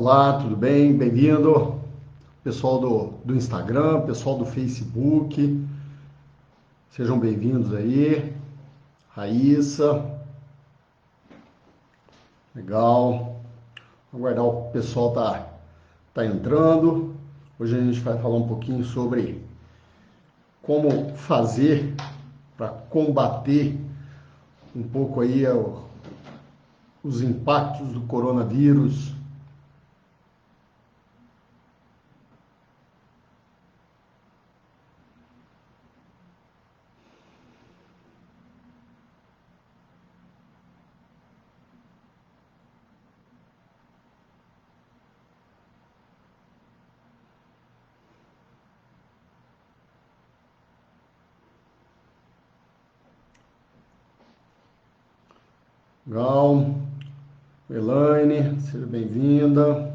Olá, tudo bem? Bem-vindo, pessoal do Instagram, pessoal do Facebook, sejam bem-vindos aí. Raíssa, legal. Vou aguardar o pessoal tá entrando. Hoje a gente vai falar um pouquinho sobre como fazer para combater um pouco aí os impactos do coronavírus. Legal. Elaine, seja bem-vinda.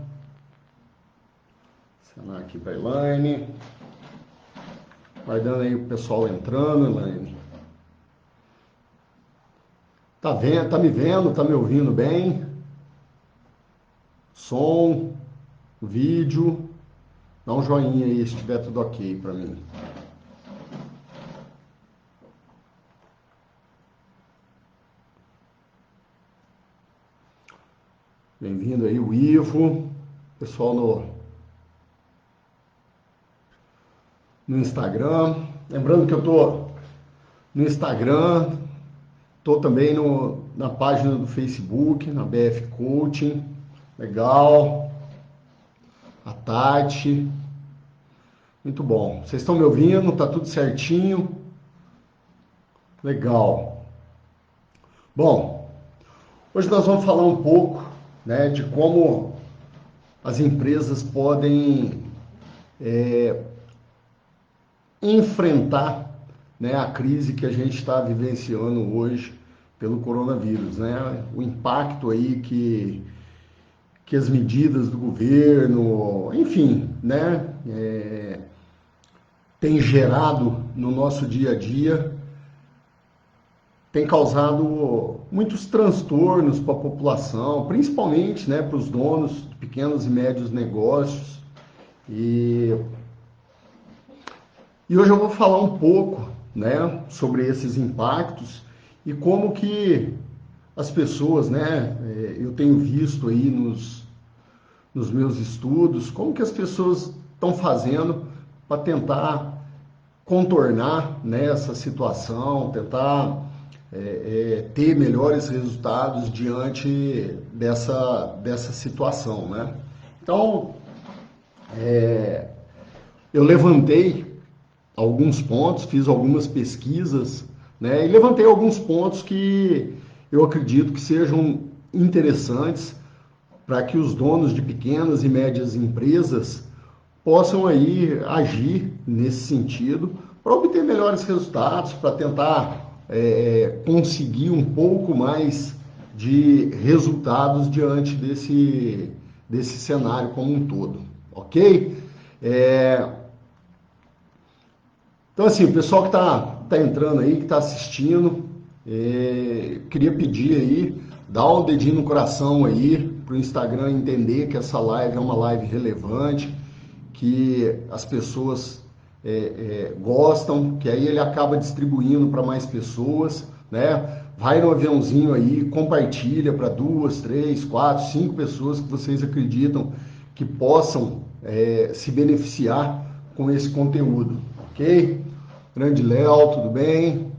Acenar aqui para Elaine. Guardando aí o pessoal entrando, Elaine. Tá vendo, tá me vendo, tá me ouvindo bem? Som, vídeo. Dá um joinha aí se estiver tudo ok para mim. Bem-vindo aí o Ivo, pessoal no Instagram. Lembrando que eu tô no Instagram, tô também na página do Facebook, na BF Coaching. Legal. A Tati. Muito bom. Vocês estão me ouvindo? Tá tudo certinho? Legal. Bom, hoje nós vamos falar um pouco, né, de como as empresas podem enfrentar, né, a crise que a gente está vivenciando hoje pelo coronavírus, né? O impacto aí que as medidas do governo, enfim, né, tem gerado no nosso dia a dia, tem causado muitos transtornos para a população, principalmente, né, para os donos de pequenos e médios negócios. E hoje eu vou falar um pouco, né, sobre esses impactos e como que as pessoas, né, eu tenho visto aí nos meus estudos, como que as pessoas estão fazendo para tentar contornar, né, essa situação, tentar ter melhores resultados diante dessa situação, né? Então, eu levantei alguns pontos, fiz algumas pesquisas, né, e levantei alguns pontos que eu acredito que sejam interessantes para que os donos de pequenas e médias empresas possam aí agir nesse sentido para obter melhores resultados, para tentar conseguir um pouco mais de resultados diante desse cenário como um todo, ok? Então, assim, o pessoal que tá entrando aí, que está assistindo, queria pedir aí, dá um dedinho no coração aí, para o Instagram entender que essa live é uma live relevante, que as pessoas gostam, que aí ele acaba distribuindo para mais pessoas, né? Vai no aviãozinho aí, compartilha para 2, 3, 4, 5 pessoas que vocês acreditam que possam se beneficiar com esse conteúdo, ok? Grande Léo, tudo bem?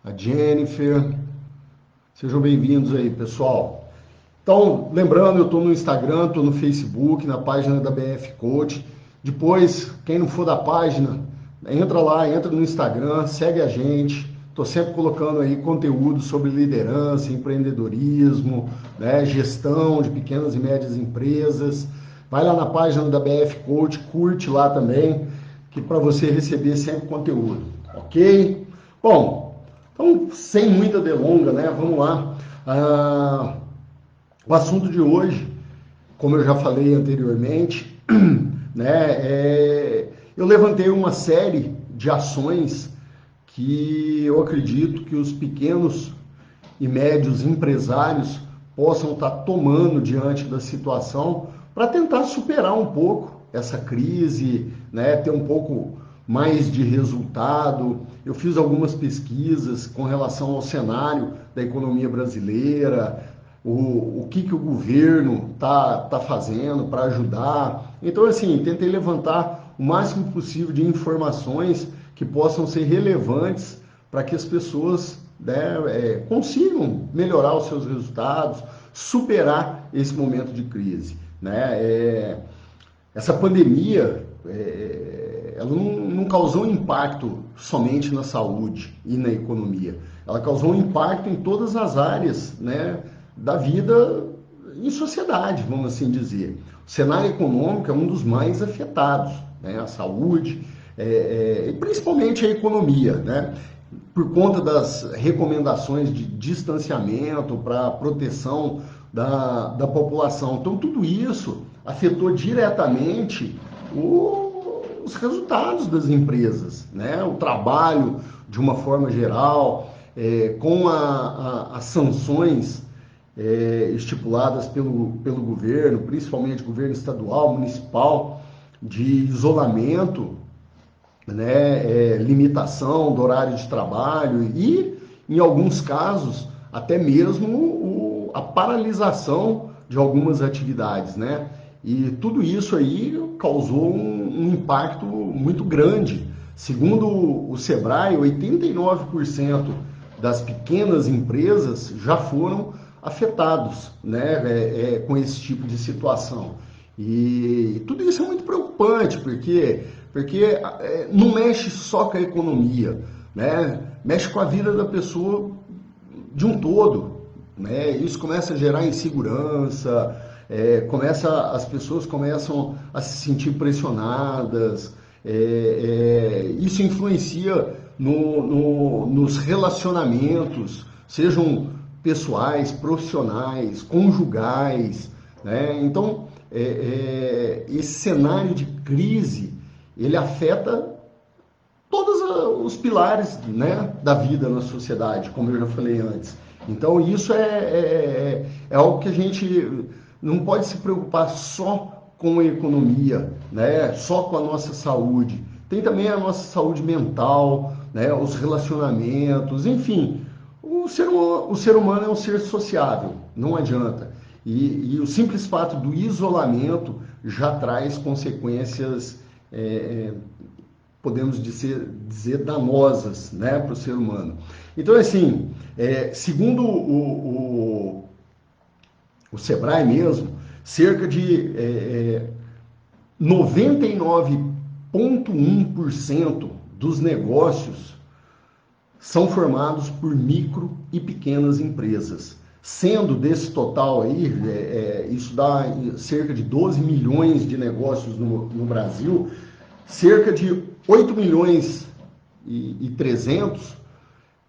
A Jennifer, sejam bem-vindos aí, pessoal. Então, lembrando, eu estou no Instagram, estou no Facebook, na página da BF Coach. Depois, quem não for da página, entra lá, entra no Instagram, segue a gente. Estou sempre colocando aí conteúdo sobre liderança, empreendedorismo, né, gestão de pequenas e médias empresas. Vai lá na página da BF Coach, curte lá também, que para você receber sempre conteúdo, ok? Bom, então, sem muita delonga, né, vamos lá. O assunto de hoje, como eu já falei anteriormente, né, eu levantei uma série de ações que eu acredito que os pequenos e médios empresários possam estar tomando diante da situação para tentar superar um pouco essa crise, né, ter um pouco mais de resultado. Eu fiz algumas pesquisas com relação ao cenário da economia brasileira, o que o governo tá fazendo para ajudar. Então, assim, tentei levantar o máximo possível de informações que possam ser relevantes para que as pessoas, né, consigam melhorar os seus resultados, superar esse momento de crise, né? Essa pandemia, ela não causou impacto somente na saúde e na economia, ela causou um impacto em todas as áreas, né, da vida em sociedade, vamos assim dizer. O cenário econômico é um dos mais afetados, né, a saúde, e principalmente a economia, né, por conta das recomendações de distanciamento para proteção da população. Então, tudo isso afetou diretamente os resultados das empresas, né? O trabalho de uma forma geral, com as sanções estipuladas pelo governo, principalmente governo estadual, municipal, de isolamento, né, limitação do horário de trabalho e, em alguns casos, até mesmo a paralisação de algumas atividades, né? E tudo isso aí causou um impacto muito grande. Segundo o Sebrae, 89% das pequenas empresas já foram afetados, né, com esse tipo de situação. E tudo isso é muito preocupante, porque não mexe só com a economia, né? Mexe com a vida da pessoa de um todo, né? Isso começa a gerar insegurança, as pessoas começam a se sentir pressionadas, isso influencia nos relacionamentos, sejam pessoais, profissionais, conjugais, né? Então, esse cenário de crise, ele afeta todos os pilares, né, da vida na sociedade, como eu já falei antes. Então, isso é algo que a gente não pode se preocupar só com a economia, né, só com a nossa saúde. Tem também a nossa saúde mental, né, os relacionamentos, enfim. O ser humano é um ser sociável, não adianta. E o simples fato do isolamento já traz consequências, podemos dizer danosas, né, para o ser humano. Então, assim, segundo o Sebrae mesmo, cerca de 99,1% dos negócios são formados por micro e pequenas empresas. Sendo desse total aí, isso dá cerca de 12 milhões de negócios no Brasil, cerca de 8 milhões e 300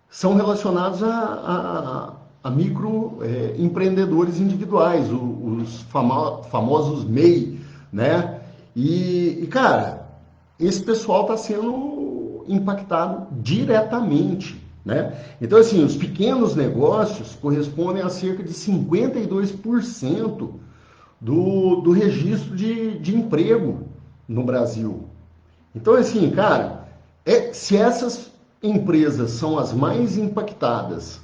são relacionados a microempreendedores individuais, os famosos MEI, né? Cara, esse pessoal está sendo impactado diretamente, né? Então, assim, os pequenos negócios correspondem a cerca de 52% do registro de emprego no Brasil. Então, assim, cara, se essas empresas são as mais impactadas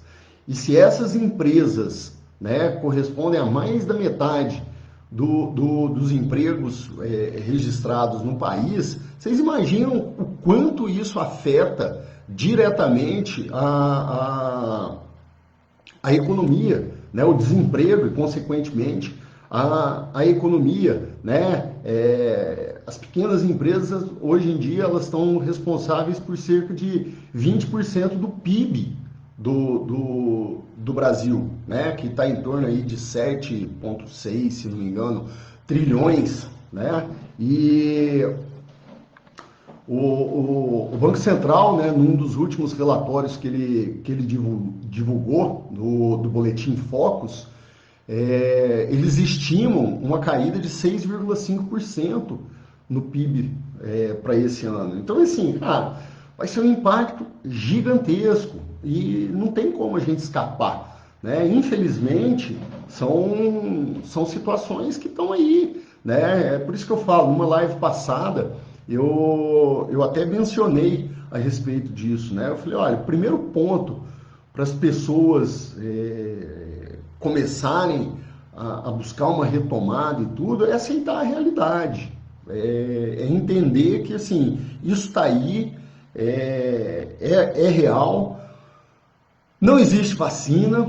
e se essas empresas, né, correspondem a mais da metade dos empregos registrados no país, vocês imaginam o quanto isso afeta diretamente a economia, né, o desemprego e, consequentemente, a economia, né? As pequenas empresas, hoje em dia, elas estão responsáveis por cerca de 20% do PIB do Brasil, né? Que está em torno aí de 7,6, se não me engano, trilhões, né? E o Banco Central, né, num dos últimos relatórios que ele divulgou do Boletim Focus, eles estimam uma caída de 6,5% no PIB para esse ano. Então, assim, cara, vai ser um impacto gigantesco e não tem como a gente escapar, né? Infelizmente, são situações que estão aí, né? É por isso que eu falo, numa live passada, eu até mencionei a respeito disso, né? Eu falei, olha, o primeiro ponto para as pessoas começarem a buscar uma retomada e tudo é aceitar a realidade, é entender que, assim, isso está aí, é real, não existe vacina,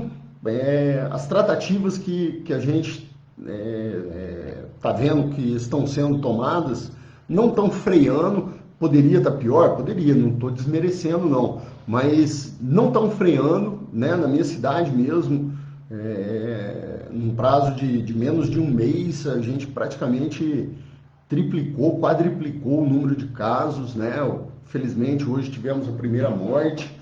as tratativas que a gente está vendo que estão sendo tomadas não estão freando. Poderia estar pior? Poderia, não estou desmerecendo não, mas não estão freando, né? Na minha cidade mesmo, num prazo de menos de um mês, a gente praticamente triplicou, quadriplicou o número de casos, né? Felizmente hoje tivemos a primeira morte.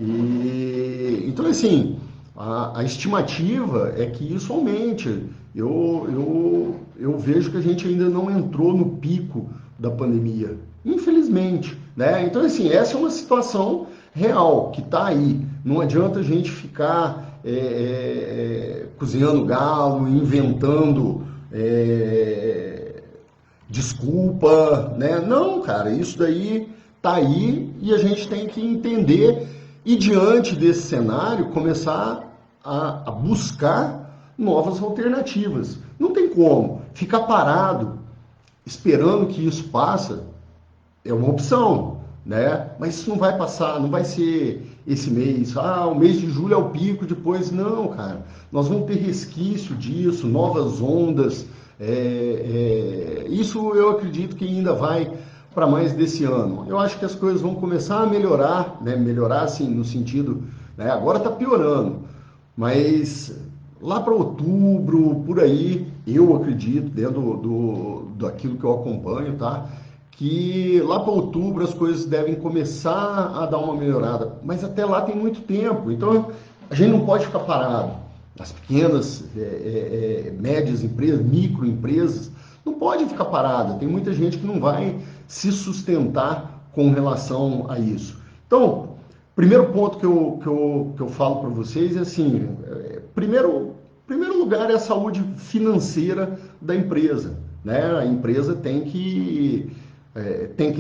E então, assim, a estimativa é que isso aumente. Eu vejo que a gente ainda não entrou no pico da pandemia, infelizmente, né? Então, assim, essa é uma situação real que está aí. Não adianta a gente ficar cozinhando galo, inventando desculpa, né? Não, cara, isso daí tá aí e a gente tem que entender e, diante desse cenário, começar a buscar novas alternativas. Não tem como ficar parado esperando que isso passe, é uma opção, né? Mas isso não vai passar, não vai ser esse mês. Ah, o mês de julho é o pico, depois não, cara. Nós vamos ter resquício disso, novas ondas. Isso eu acredito que ainda vai para mais desse ano. Eu acho que as coisas vão começar a melhorar, né? Melhorar assim no sentido, né? Agora está piorando, mas lá para outubro, por aí, eu acredito, dentro daquilo que eu acompanho, tá? Que lá para outubro as coisas devem começar a dar uma melhorada, mas até lá tem muito tempo, então a gente não pode ficar parado. As pequenas, médias empresas, microempresas, não pode ficar parada. Tem muita gente que não vai se sustentar com relação a isso. Então, primeiro ponto que eu falo para vocês é assim, primeiro lugar é a saúde financeira da empresa, né? A empresa tem que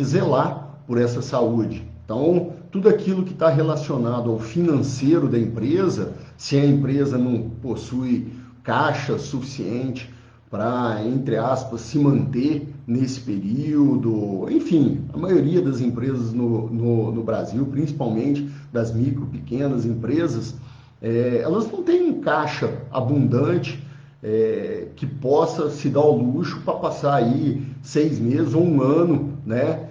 zelar por essa saúde. Então, tudo aquilo que está relacionado ao financeiro da empresa, se a empresa não possui caixa suficiente para, entre aspas, se manter nesse período, enfim, a maioria das empresas no Brasil, principalmente das micro, pequenas empresas, elas não têm um caixa abundante que possa se dar ao luxo para passar aí 6 meses ou um ano, né,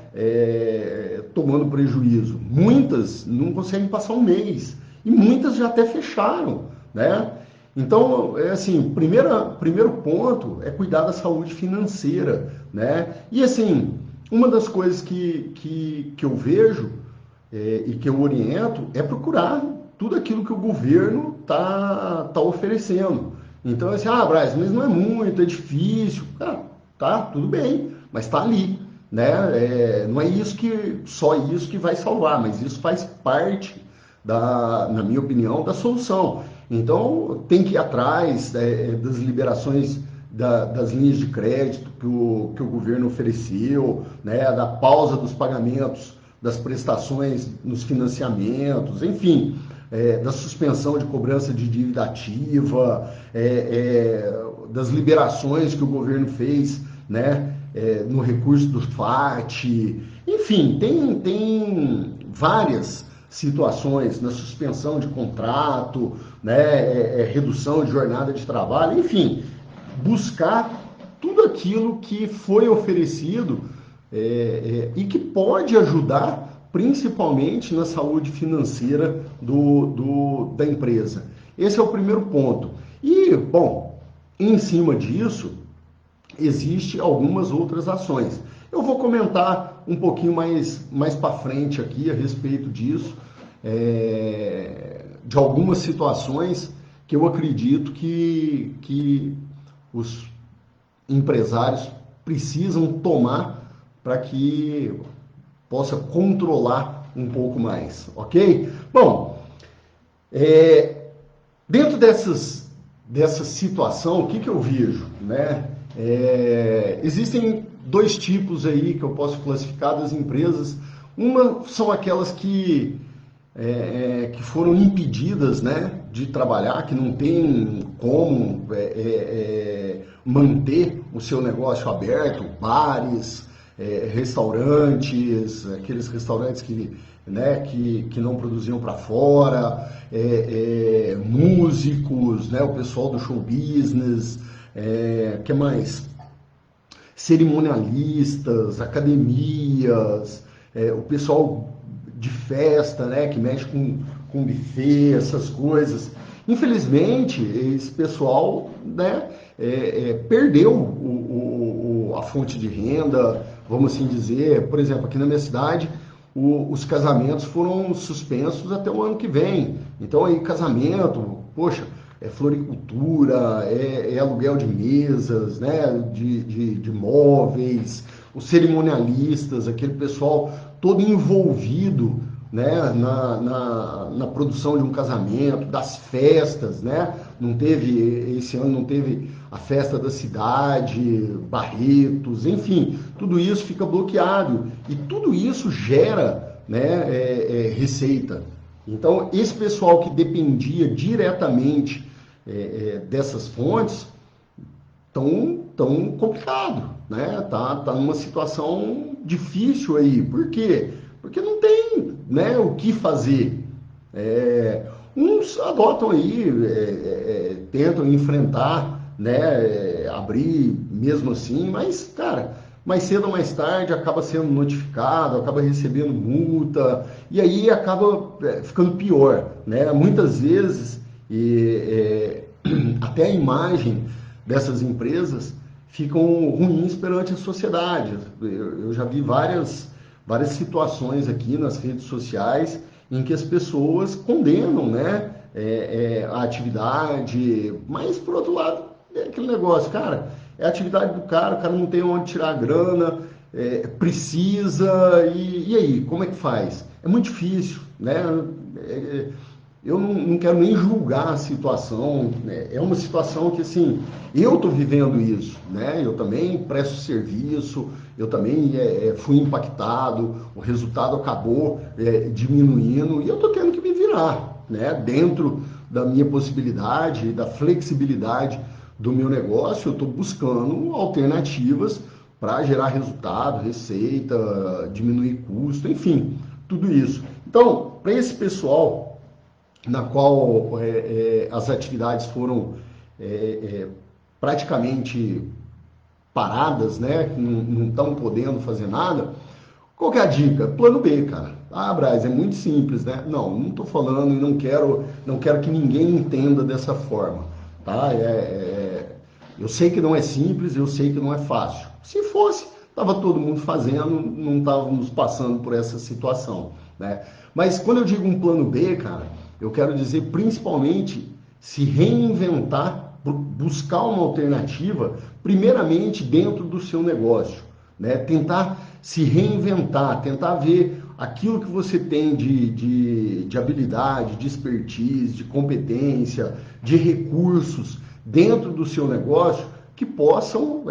tomando prejuízo. Muitas não conseguem passar um mês e muitas já até fecharam, né? Então, assim, primeiro ponto é cuidar da saúde financeira, né? E assim, uma das coisas que eu vejo e que eu oriento é procurar tudo aquilo que o governo tá oferecendo. Então, assim, Braz, mas não é muito, é difícil. Tá, tudo bem, mas está ali, né? Não é só isso que vai salvar, mas isso faz parte, na minha opinião, da solução. Então, tem que ir atrás das liberações das linhas de crédito que o governo ofereceu, né? Da pausa dos pagamentos das prestações nos financiamentos, enfim, da suspensão de cobrança de dívida ativa, das liberações que o governo fez, né? No recurso do FAT, enfim, tem várias situações, na suspensão de contrato, né? Redução de jornada de trabalho, enfim, buscar tudo aquilo que foi oferecido e que pode ajudar principalmente na saúde financeira da empresa. Esse é o primeiro ponto. E, bom, em cima disso, existem algumas outras ações. Eu vou comentar um pouquinho mais para frente aqui a respeito disso, de algumas situações que eu acredito que os empresários precisam tomar para que possa controlar um pouco mais, ok? Bom, dentro dessa situação, o que eu vejo, né? Existem dois tipos aí que eu posso classificar das empresas. Uma são aquelas que foram impedidas, né, de trabalhar, que não tem como manter o seu negócio aberto, bares, restaurantes, aqueles restaurantes que não produziam para fora, músicos, né, o pessoal do show business, que mais? Cerimonialistas, academias, o pessoal de festa, né, que mexe com buffet, essas coisas. Infelizmente, esse pessoal, né, perdeu a fonte de renda, vamos assim dizer. Por exemplo, aqui na minha cidade, os casamentos foram suspensos até o ano que vem. Então, aí, casamento, poxa, floricultura, aluguel de mesas, né, de móveis, os cerimonialistas, aquele pessoal todo envolvido, né, na produção de um casamento, das festas, né? Esse ano não teve a festa da cidade, Barretos, enfim, tudo isso fica bloqueado e tudo isso gera, né, receita. Então, esse pessoal que dependia diretamente dessas fontes tão complicado, né? Tá numa situação difícil aí. Por quê? Porque não tem, né, o que fazer. Uns adotam aí, tentam enfrentar, né, abrir mesmo assim, mas, cara, mais cedo ou mais tarde acaba sendo notificado, acaba recebendo multa, e aí acaba ficando pior, né? Muitas vezes, até a imagem dessas empresas ficam ruins perante a sociedade. Eu já vi várias situações aqui nas redes sociais em que as pessoas condenam, né, a atividade, mas por outro lado é aquele negócio, cara, é a atividade do cara, o cara não tem onde tirar a grana, precisa, e aí, como é que faz? É muito difícil, né? Eu não quero nem julgar a situação, né? É uma situação que, assim, eu estou vivendo isso, né? Eu também presto serviço, eu também fui impactado, o resultado acabou diminuindo e eu estou tendo que me virar, né? Dentro da minha possibilidade, da flexibilidade do meu negócio, eu estou buscando alternativas para gerar resultado, receita, diminuir custo, enfim, tudo isso. Então, para esse pessoal na qual as atividades foram praticamente paradas, né? Não estão podendo fazer nada. Qual que é a dica? Plano B, cara. Ah, Braz, é muito simples, né? Não estou falando e não quero que ninguém entenda dessa forma, tá? Eu sei que não é simples, eu sei que não é fácil. Se fosse, estava todo mundo fazendo, não estávamos passando por essa situação, né? Mas quando eu digo um plano B, cara, eu quero dizer principalmente se reinventar, buscar uma alternativa, primeiramente dentro do seu negócio, né? Tentar se reinventar, tentar ver aquilo que você tem de habilidade, de expertise, de competência, de recursos dentro do seu negócio que possam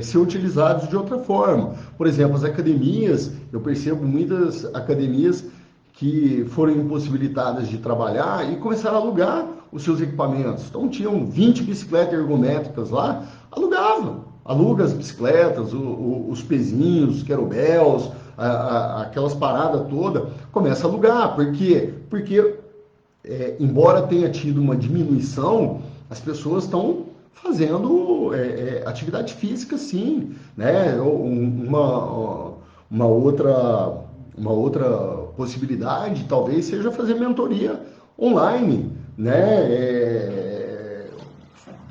ser utilizados de outra forma. Por exemplo, as academias, eu percebo muitas academias que foram impossibilitadas de trabalhar e começaram a alugar os seus equipamentos. Então tinham 20 bicicletas ergométricas lá, aluga as bicicletas, os pezinhos, os kettlebells, aquelas paradas todas, começa a alugar. Por quê? Porque, embora tenha tido uma diminuição, as pessoas estão fazendo atividade física, sim, né? Uma outra possibilidade talvez seja fazer mentoria online, né?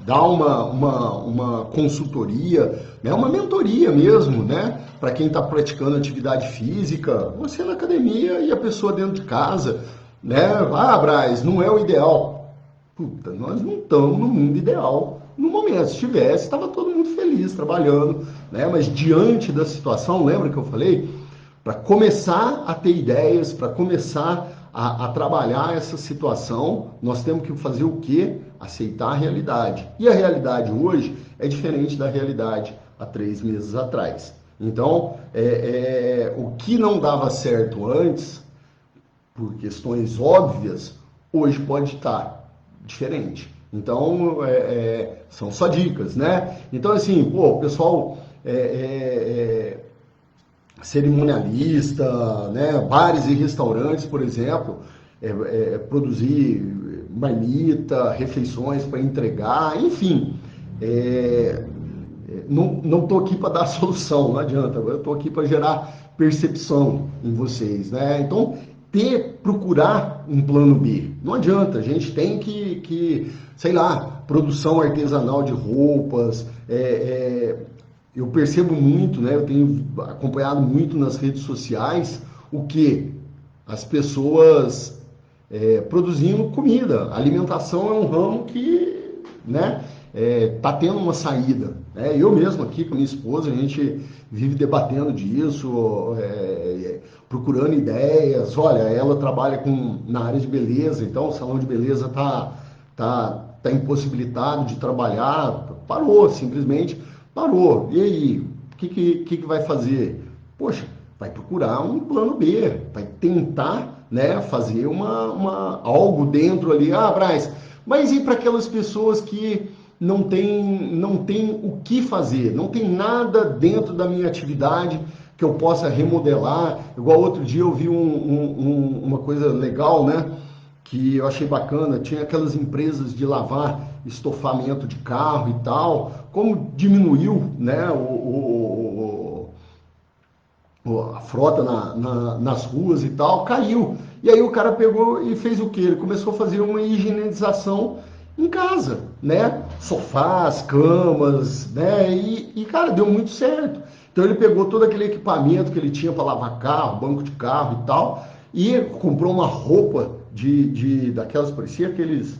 Dar uma consultoria, né? Uma mentoria mesmo, né? Para quem está praticando atividade física, você na academia e a pessoa dentro de casa, né? Ah, Braz, não é o ideal. Puta, nós não estamos no mundo ideal. No momento, se tivesse, estava todo mundo feliz trabalhando, né? Mas diante da situação, lembra que eu falei? Para começar a ter ideias, para começar a trabalhar essa situação, nós temos que fazer o quê? Aceitar a realidade. E a realidade hoje é diferente da realidade há 3 meses atrás. Então, o que não dava certo antes, por questões óbvias, hoje pode estar diferente. Então, são só dicas, né? Então, assim, o pessoal cerimonialista, né? Bares e restaurantes, por exemplo, produzir marmita, refeições para entregar, enfim. Não estou aqui para dar solução, não adianta. Eu estou aqui para gerar percepção em vocês, né? Então, procurar um plano B. Não adianta, a gente tem que sei lá, produção artesanal de roupas. Eu percebo muito, né? Eu tenho acompanhado muito nas redes sociais o que as pessoas produzindo comida. A alimentação é um ramo que, né? Tá tendo uma saída, né? Eu mesmo aqui com a minha esposa, a gente vive debatendo disso, procurando ideias. Olha, ela trabalha na área de beleza, então o salão de beleza tá impossibilitado de trabalhar, parou, simplesmente parou. E aí, o que vai fazer? Poxa, vai procurar um plano B, vai tentar, né, fazer algo dentro ali. Ah, Braz, mas e para aquelas pessoas que não tem o que fazer, não tem nada dentro da minha atividade que eu possa remodelar? Igual outro dia eu vi uma coisa legal, né, que eu achei bacana, tinha aquelas empresas de lavar estofamento de carro e tal, como diminuiu, né, a frota nas ruas e tal, caiu. E aí o cara pegou e fez o quê? Ele começou a fazer uma higienização em casa, né? Sofás, camas, né? Cara, deu muito certo. Então ele pegou todo aquele equipamento que ele tinha para lavar carro, banco de carro e tal, e comprou uma roupa daquelas, parecia aqueles,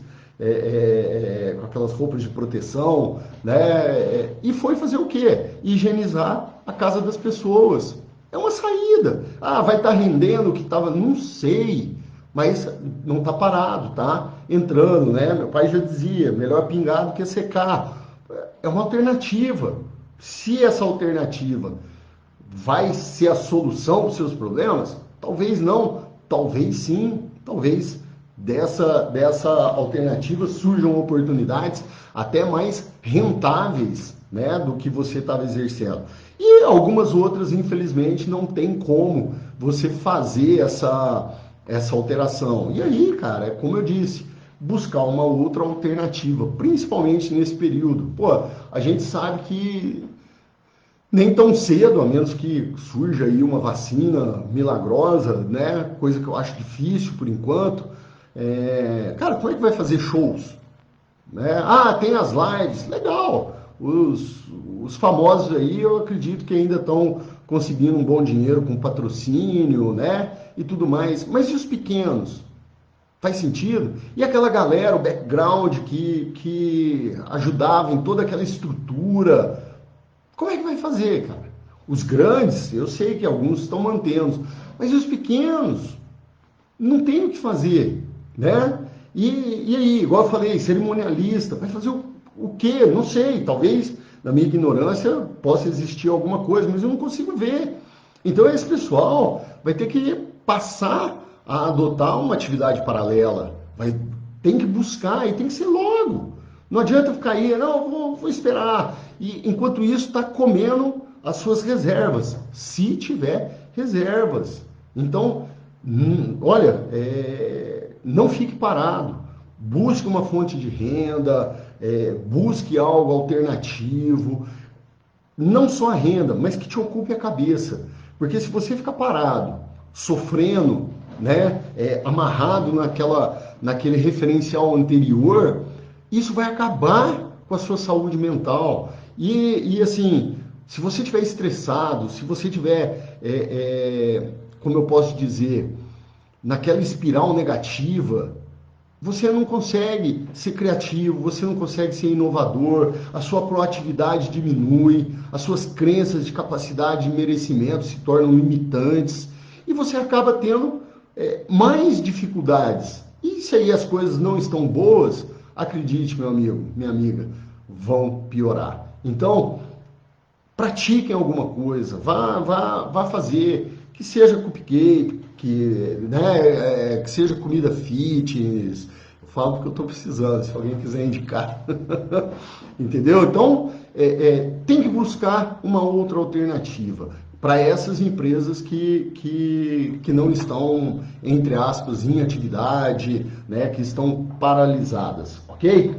com aquelas roupas de proteção, né? E foi fazer o quê? Higienizar a casa das pessoas. É uma saída. Ah, vai estar rendendo o que estava, não sei, mas não está parado, tá entrando, né? Meu pai já dizia, melhor pingar do que secar. É uma alternativa. Se essa alternativa vai ser a solução para os seus problemas, talvez não, talvez sim, talvez dessa alternativa surjam oportunidades até mais rentáveis, né, do que você estava exercendo. E algumas outras, infelizmente, não tem como você fazer essa alteração. E aí, cara, é como eu disse, buscar uma outra alternativa, principalmente nesse período. Pô, a gente sabe que nem tão cedo, a menos que surja aí uma vacina milagrosa, né? Coisa que eu acho difícil por enquanto. Cara, como é que vai fazer shows? Né? Ah, tem as lives, legal. Os famosos aí, eu acredito que ainda estão conseguindo um bom dinheiro com patrocínio, né? E tudo mais. Mas e os pequenos? Faz sentido? E aquela galera, o background que ajudava em toda aquela estrutura, como é que vai fazer, cara? Os grandes, eu sei que alguns estão mantendo, mas e os pequenos? Não tem o que fazer, né? E aí, igual eu falei, cerimonialista, vai fazer o quê? Não sei, talvez na minha ignorância possa existir alguma coisa, mas eu não consigo ver. Então esse pessoal vai ter que passar a adotar uma atividade paralela, tem que buscar e tem que ser logo. Não adianta ficar aí, não, vou esperar. E enquanto isso está comendo as suas reservas, se tiver reservas. Então, olha, não fique parado. Busque uma fonte de renda, busque algo alternativo. Não só a renda, mas que te ocupe a cabeça. Porque se você ficar parado, sofrendo, né, amarrado naquele referencial anterior, isso vai acabar com a sua saúde mental. E assim, se você estiver estressado, se você estiver, como eu posso dizer, naquela espiral negativa, você não consegue ser criativo, você não consegue ser inovador, a sua proatividade diminui, as suas crenças de capacidade de merecimento se tornam limitantes e você acaba tendo mais dificuldades. E se aí as coisas não estão boas, acredite, meu amigo, minha amiga, vão piorar. Então, pratiquem alguma coisa, vá fazer, que seja cupcake, que seja comida fitness. Eu falo porque eu estou precisando, se alguém quiser indicar. Entendeu? Então, tem que buscar uma outra alternativa para essas empresas que não estão, entre aspas, em atividade, né, que estão paralisadas, ok?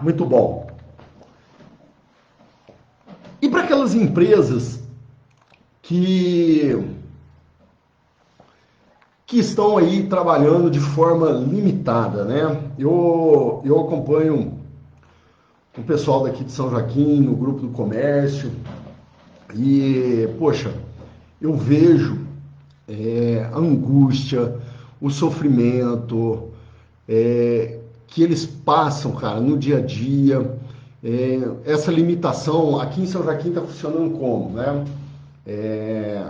Muito bom. E para aquelas empresas que, que estão aí trabalhando de forma limitada, né? Eu acompanho o pessoal daqui de São Joaquim, no grupo do comércio, e, poxa, eu vejo a angústia, o sofrimento que eles passam, cara, no dia a dia. Essa limitação, aqui em São Joaquim está funcionando como, né?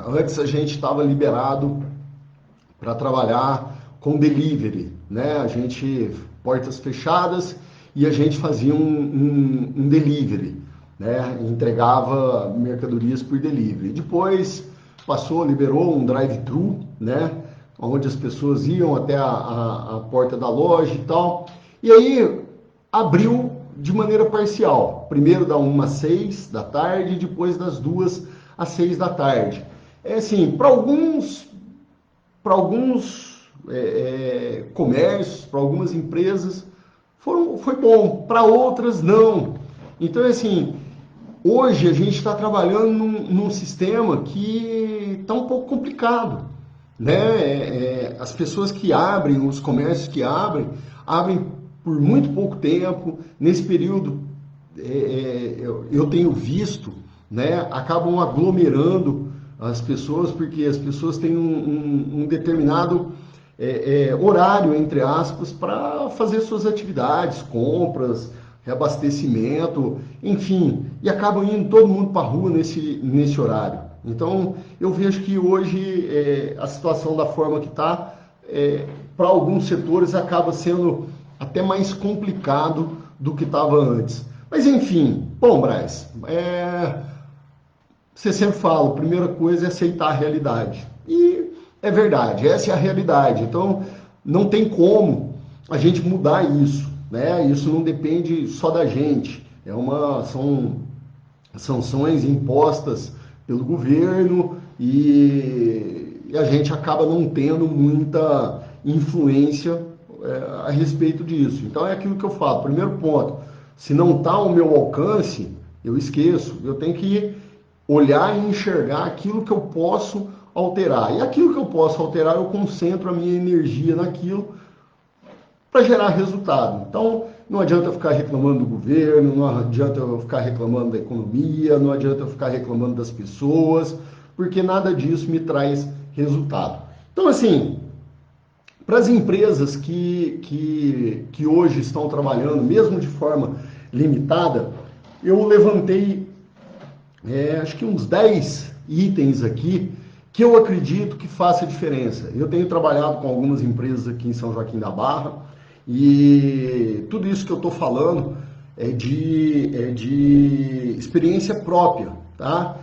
Antes a gente estava liberado para trabalhar com delivery, né? A gente, portas fechadas, e a gente fazia um delivery, né? Entregava mercadorias por delivery. Depois passou, liberou um drive-thru, né? Onde as pessoas iam até a porta da loja e tal. E aí abriu de maneira parcial. Primeiro da 1 às 6 da tarde, depois das 2 às 6 da tarde. Assim, para alguns comércios, para algumas empresas, foi bom, para outras não. Então, assim, hoje a gente está trabalhando num sistema que está um pouco complicado, né? As pessoas que abrem, os comércios que abrem por muito pouco tempo. Nesse período, eu tenho visto, né? Acabam aglomerando as pessoas, porque as pessoas têm um determinado horário, entre aspas, para fazer suas atividades, compras, reabastecimento, enfim, e acabam indo todo mundo para a rua nesse horário. Então, eu vejo que hoje a situação da forma que está, para alguns setores, acaba sendo até mais complicado do que estava antes. Mas, enfim, bom, Braz, você sempre fala, a primeira coisa é aceitar a realidade. E é verdade, essa é a realidade. Então, não tem como a gente mudar isso, né? Isso não depende só da gente. São sanções impostas pelo governo e a gente acaba não tendo muita influência a respeito disso. Então, é aquilo que eu falo. Primeiro ponto, se não está ao meu alcance, eu esqueço. Eu tenho que olhar e enxergar aquilo que eu posso alterar. E aquilo que eu posso alterar, eu concentro a minha energia naquilo para gerar resultado. Então, não adianta eu ficar reclamando do governo, não adianta eu ficar reclamando da economia, não adianta eu ficar reclamando das pessoas, porque nada disso me traz resultado. Então, assim, para as empresas que hoje estão trabalhando, mesmo de forma limitada, eu levantei acho que uns 10 itens aqui que eu acredito que faça diferença. Eu tenho trabalhado com algumas empresas aqui em São Joaquim da Barra e tudo isso que eu estou falando é de experiência própria, tá?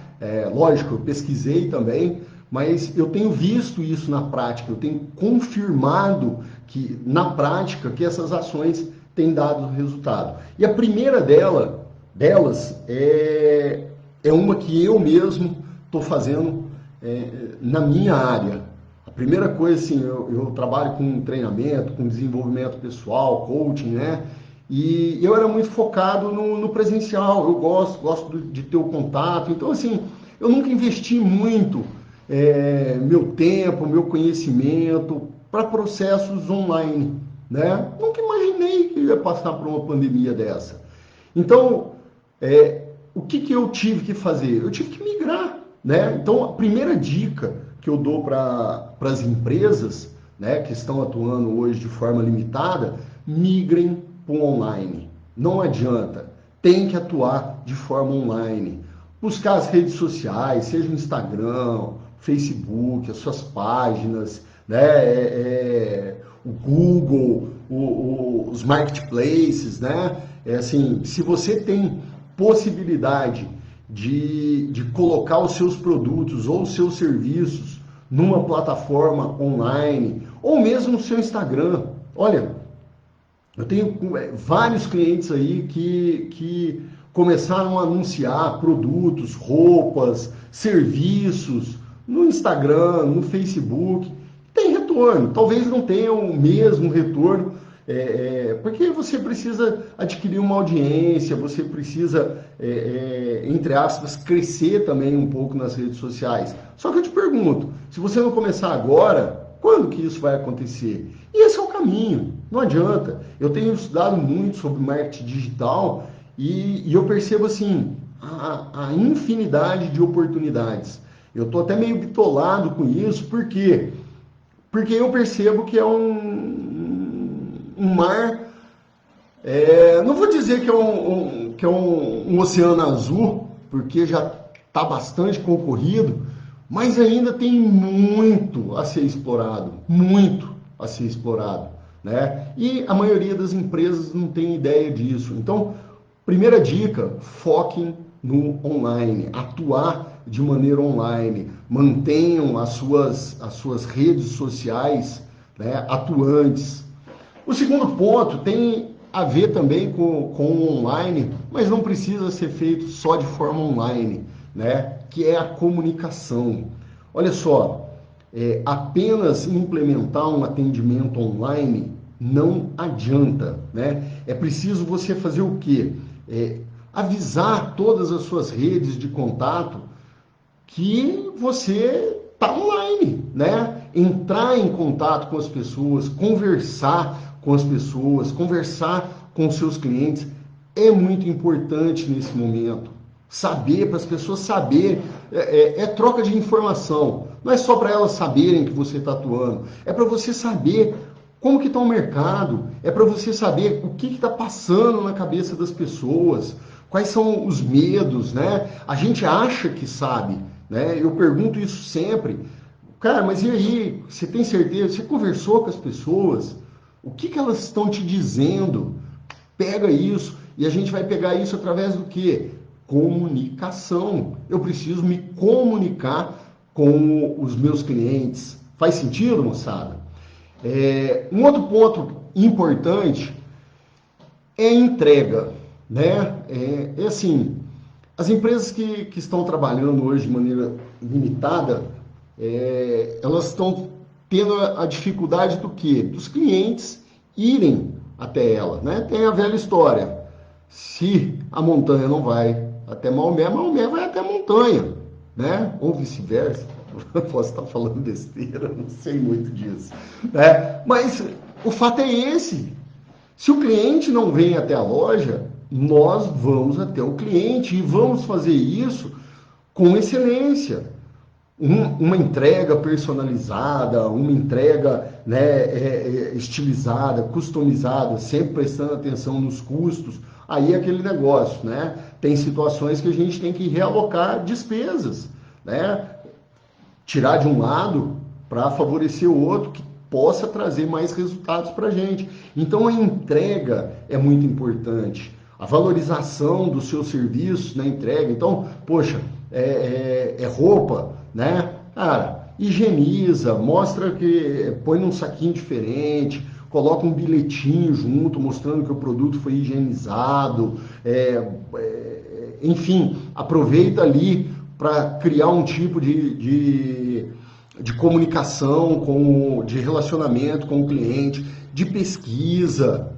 Lógico, eu pesquisei também, mas eu tenho visto isso na prática, eu tenho confirmado que na prática que essas ações têm dado resultado. E a primeira delas é uma que eu mesmo estou fazendo na minha área. A primeira coisa, assim, eu trabalho com treinamento, com desenvolvimento pessoal, coaching, né? E eu era muito focado no presencial, eu gosto de ter o contato. Então, assim, eu nunca investi muito meu tempo, meu conhecimento para processos online, né? Nunca imaginei que ia passar por uma pandemia dessa. Então, o que eu tive que fazer? Eu tive que migrar, né? Então, a primeira dica que eu dou para as empresas, né, que estão atuando hoje de forma limitada, migrem para o online. Não adianta, tem que atuar de forma online. buscar as redes sociais, seja o Instagram, Facebook, as suas páginas, né? O Google, os marketplaces, né? Assim, se você tem possibilidade de colocar os seus produtos ou os seus serviços numa plataforma online, ou mesmo no seu Instagram. Olha, eu tenho vários clientes aí que começaram a anunciar produtos, roupas, serviços no Instagram, no Facebook. Tem retorno, talvez não tenha o mesmo retorno, porque você precisa adquirir uma audiência, você precisa, entre aspas, crescer também um pouco nas redes sociais. Só que eu te pergunto, se você não começar agora, quando que isso vai acontecer? E esse é o caminho, não adianta. Eu tenho estudado muito sobre marketing digital e eu percebo assim, a infinidade de oportunidades. Eu estou até meio bitolado com isso, porque eu percebo que é um mar, não vou dizer que é um oceano azul, porque já está bastante concorrido, mas ainda tem muito a ser explorado, né? E a maioria das empresas não tem ideia disso. Então, primeira dica, foquem no online, atuar de maneira online, mantenham as suas redes sociais, né, atuantes. O segundo ponto tem a ver também com o online, mas não precisa ser feito só de forma online, né, que é a comunicação. Olha só, apenas implementar um atendimento online não adianta, né? É preciso você fazer o quê? Avisar todas as suas redes de contato que você está online, né? Entrar em contato com as pessoas, conversar com as pessoas, conversar com os seus clientes é muito importante nesse momento. Saber, para as pessoas saberem, troca de informação. Não é só para elas saberem que você está atuando, é para você saber como que está o mercado, é para você saber o que está passando na cabeça das pessoas, quais são os medos, né? A gente acha que sabe, né? Eu pergunto isso sempre. Cara, mas e aí? Você tem certeza? Você conversou com as pessoas? O que elas estão te dizendo? Pega isso e a gente vai pegar isso através do quê? Comunicação. Eu preciso me comunicar com os meus clientes. Faz sentido, moçada? Um outro ponto importante é a entrega, né? Assim, as empresas que estão trabalhando hoje de maneira limitada, elas estão tendo a dificuldade do quê? Dos clientes irem até ela, né? Tem a velha história. Se a montanha não vai até Maomé, Maomé vai até a montanha, né? Ou vice-versa. Posso estar falando besteira, não sei muito disso, né? Mas o fato é esse. Se o cliente não vem até a loja, nós vamos até o cliente e vamos fazer isso com excelência. Uma entrega personalizada, uma entrega, né, estilizada, customizada, sempre prestando atenção nos custos, aí é aquele negócio, né? Tem situações que a gente tem que realocar despesas, né? Tirar de um lado para favorecer o outro que possa trazer mais resultados para a gente. Então a entrega é muito importante, a valorização dos seus serviços na entrega. Então, poxa, roupa, né? Cara, higieniza, mostra que põe num saquinho diferente, coloca um bilhetinho junto mostrando que o produto foi higienizado, enfim, aproveita ali para criar um tipo de comunicação, de relacionamento com o cliente, de pesquisa,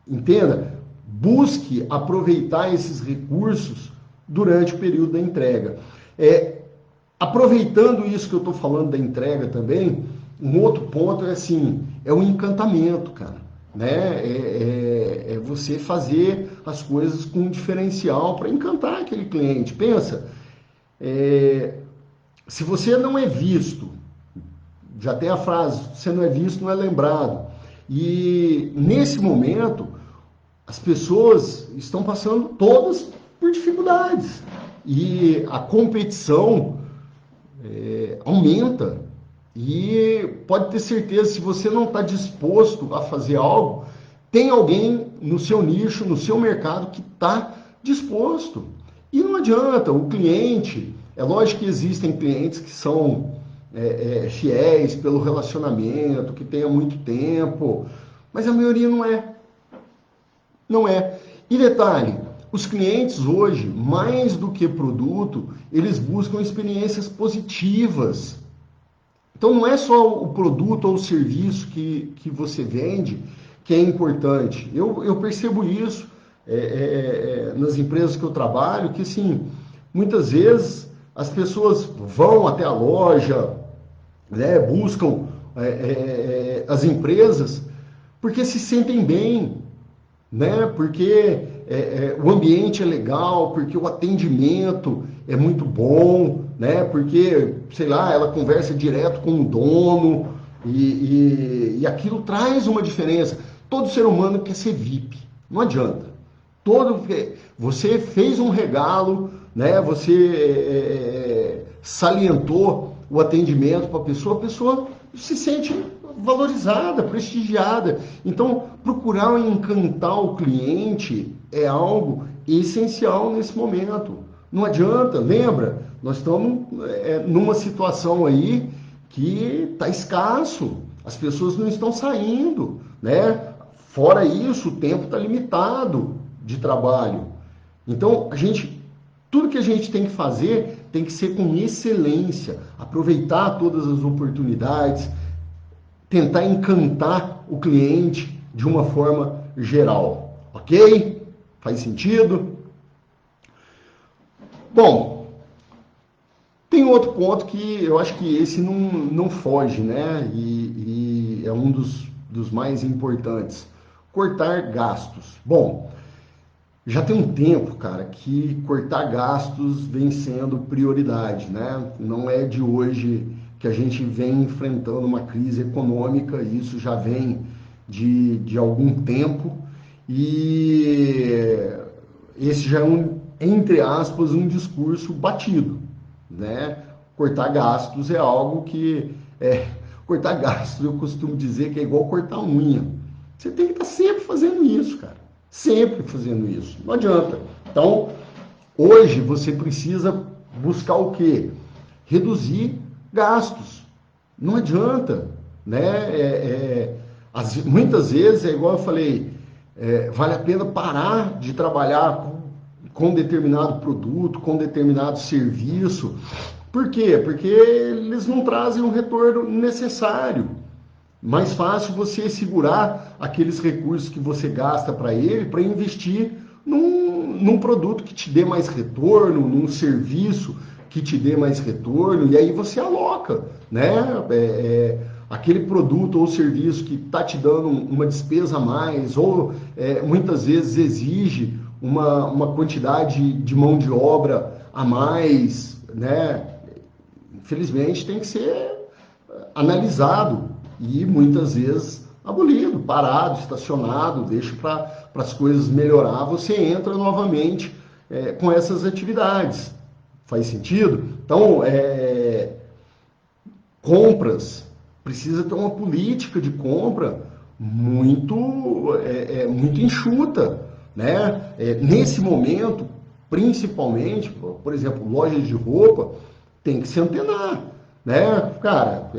entenda? Busque aproveitar esses recursos durante o período da entrega. Aproveitando isso que eu estou falando da entrega também, um outro ponto é o encantamento, cara. Né? É você fazer as coisas com um diferencial para encantar aquele cliente. Pensa, se você não é visto, já tem a frase, você não é visto, não é lembrado. E nesse momento, as pessoas estão passando todas por dificuldades. e a competição aumenta. E pode ter certeza, se você não está disposto a fazer algo, tem alguém no seu nicho, no seu mercado que está disposto. E não adianta, o cliente, é lógico que existem clientes que são fiéis pelo relacionamento, que tem há muito tempo, mas a maioria não é. Não é. E detalhe, os clientes hoje, mais do que produto, eles buscam experiências positivas. Então não é só o produto ou o serviço que você vende que é importante. Eu percebo isso nas empresas que eu trabalho, que assim, muitas vezes as pessoas vão até a loja, né, buscam as empresas porque se sentem bem, né? Porque o ambiente é legal, porque o atendimento é muito bom, né? Porque, sei lá, ela conversa direto com o dono e aquilo traz uma diferença. Todo ser humano quer ser VIP, não adianta. Você fez um regalo, né? Você salientou o atendimento para a pessoa se sente valorizada, prestigiada. Então, procurar encantar o cliente é algo essencial nesse momento. Não adianta, lembra? Nós estamos numa situação aí que está escasso, as pessoas não estão saindo, né? Fora isso, o tempo está limitado de trabalho. Então, tudo que a gente tem que fazer tem que ser com excelência, aproveitar todas as oportunidades, tentar encantar o cliente de uma forma geral, ok? Faz sentido? Bom, tem outro ponto que eu acho que esse não foge, né? E é um dos mais importantes. Cortar gastos. Bom, já tem um tempo, cara, que cortar gastos vem sendo prioridade, né? Não é de hoje que a gente vem enfrentando uma crise econômica, isso já vem de algum tempo, e esse já é entre aspas, um discurso batido, né? Cortar gastos é algo que... cortar gastos, eu costumo dizer que é igual cortar unha. Você tem que estar sempre fazendo isso, cara. Sempre fazendo isso. Não adianta. Então, hoje você precisa buscar o quê? Reduzir gastos. Não adianta, né? Muitas vezes, é igual eu falei, vale a pena parar de trabalhar com determinado produto, com determinado serviço. Por quê? Porque eles não trazem o retorno necessário. Mais fácil você segurar aqueles recursos que você gasta para ele, para investir num produto que te dê mais retorno, num serviço que te dê mais retorno, e aí você aloca, né? Aquele produto ou serviço que está te dando uma despesa a mais, ou muitas vezes exige uma quantidade de mão de obra a mais, né? Infelizmente tem que ser analisado e muitas vezes abolido, parado, estacionado, deixa para as coisas melhorar, você entra novamente com essas atividades. Faz sentido? Então, compras, precisa ter uma política de compra muito enxuta, né? Nesse momento, principalmente, por exemplo, lojas de roupa, tem que se antenar, né? Cara,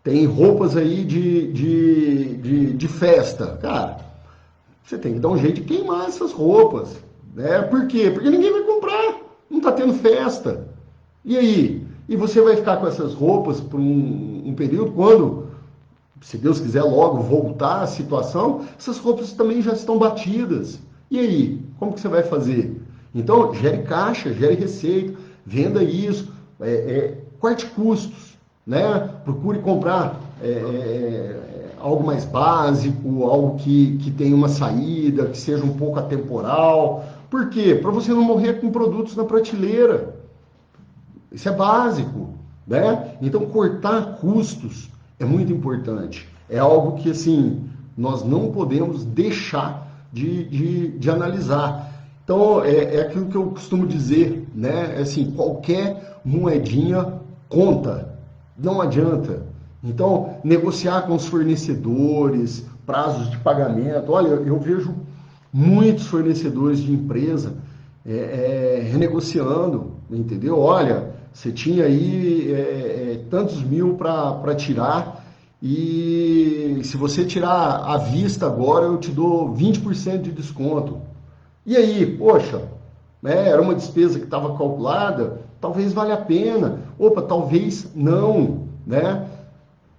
tem roupas aí de festa, cara, você tem que dar um jeito de queimar essas roupas, né? Por quê? Porque ninguém vai comprar, não está tendo festa. E aí? E você vai ficar com essas roupas por um período, quando, se Deus quiser logo voltar à situação, essas roupas também já estão batidas. E aí? Como que você vai fazer? Então, gere caixa, gere receita, venda isso, corte custos, né? Procure comprar algo mais básico, algo que tenha uma saída, que seja um pouco atemporal. Por quê? Para você não morrer com produtos na prateleira. Isso é básico, né? Então, cortar custos é muito importante. É algo que, assim, nós não podemos deixar de analisar. Então, é aquilo que eu costumo dizer, né? Assim, qualquer moedinha conta, não adianta. Então, negociar com os fornecedores, prazos de pagamento. Olha, eu vejo muitos fornecedores de empresa renegociando, entendeu? Olha, você tinha aí tantos mil para tirar e se você tirar à vista agora, eu te dou 20% de desconto. E aí, poxa, né, era uma despesa que estava calculada, talvez valha a pena. Opa, talvez não, né?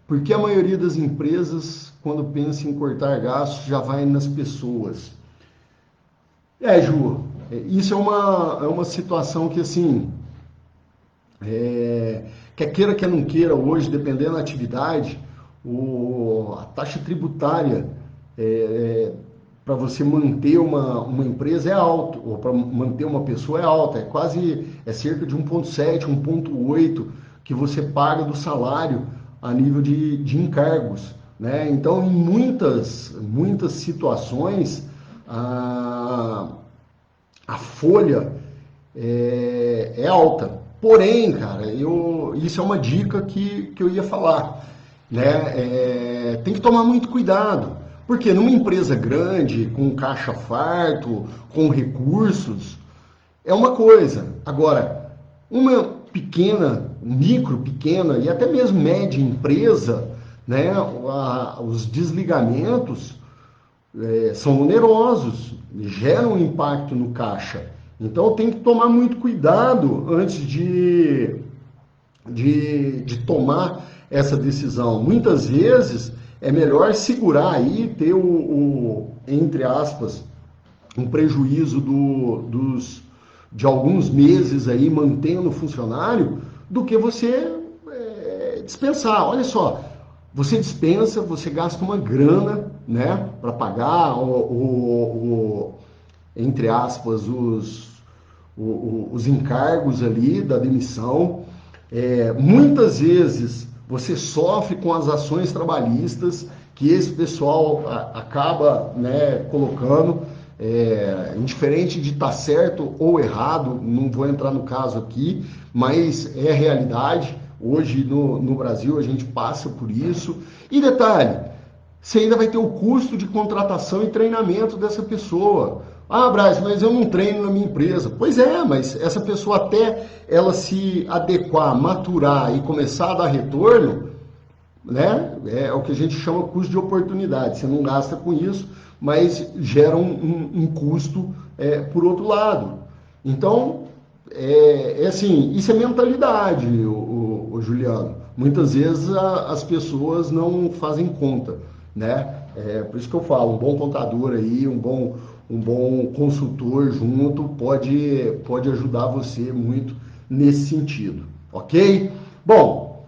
Porque a maioria das empresas, quando pensa em cortar gastos, já vai nas pessoas. Ju, isso é uma situação que, assim, quer queira, quer não queira, hoje, dependendo da atividade, a taxa tributária para você manter uma empresa é alta, ou para manter uma pessoa é alta, é cerca de 1,7, 1,8 que você paga do salário a nível de encargos, né? Então, em muitas situações, a folha é alta. Porém, cara, isso é uma dica que eu ia falar, né? Tem que tomar muito cuidado, porque numa empresa grande, com caixa farto, com recursos, é uma coisa. Agora, uma pequena, micro, pequena e até mesmo média empresa, né? Os desligamentos são onerosos, geram impacto no caixa. Então tem que tomar muito cuidado antes de tomar essa decisão. Muitas vezes é melhor segurar aí, ter entre aspas, um prejuízo de alguns meses aí mantendo o funcionário, do que você dispensar. Olha só, você dispensa, você gasta uma grana, né, para pagar entre aspas, os encargos ali da demissão. Muitas vezes você sofre com as ações trabalhistas que esse pessoal acaba, né, colocando, indiferente de estar certo ou errado, não vou entrar no caso aqui, mas é realidade. Hoje no Brasil a gente passa por isso. E detalhe, você ainda vai ter o custo de contratação e treinamento dessa pessoa. Ah, Braz, mas eu não treino na minha empresa. Pois é, mas essa pessoa, até ela se adequar, maturar e começar a dar retorno, né? É o que a gente chama custo de oportunidade. Você não gasta com isso, mas gera um custo por outro lado. Então, assim, isso é mentalidade, o Juliano. Muitas vezes as pessoas não fazem conta, né? Por isso que eu falo, um bom contador aí, um bom consultor junto pode ajudar você muito nesse sentido, ok? Bom,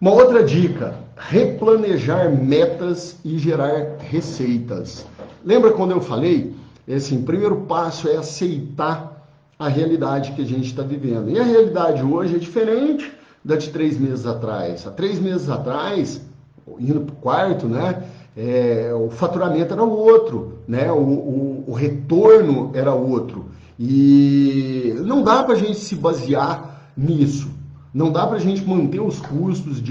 uma outra dica, replanejar metas e gerar receitas. Lembra quando eu falei? Assim, o primeiro passo é aceitar a realidade que a gente está vivendo. E a realidade hoje é diferente da de 3 meses atrás. Há 3 meses atrás, indo para o quarto, né? O faturamento era outro, né? O retorno era outro. E não dá para a gente se basear nisso. Não dá para a gente manter os custos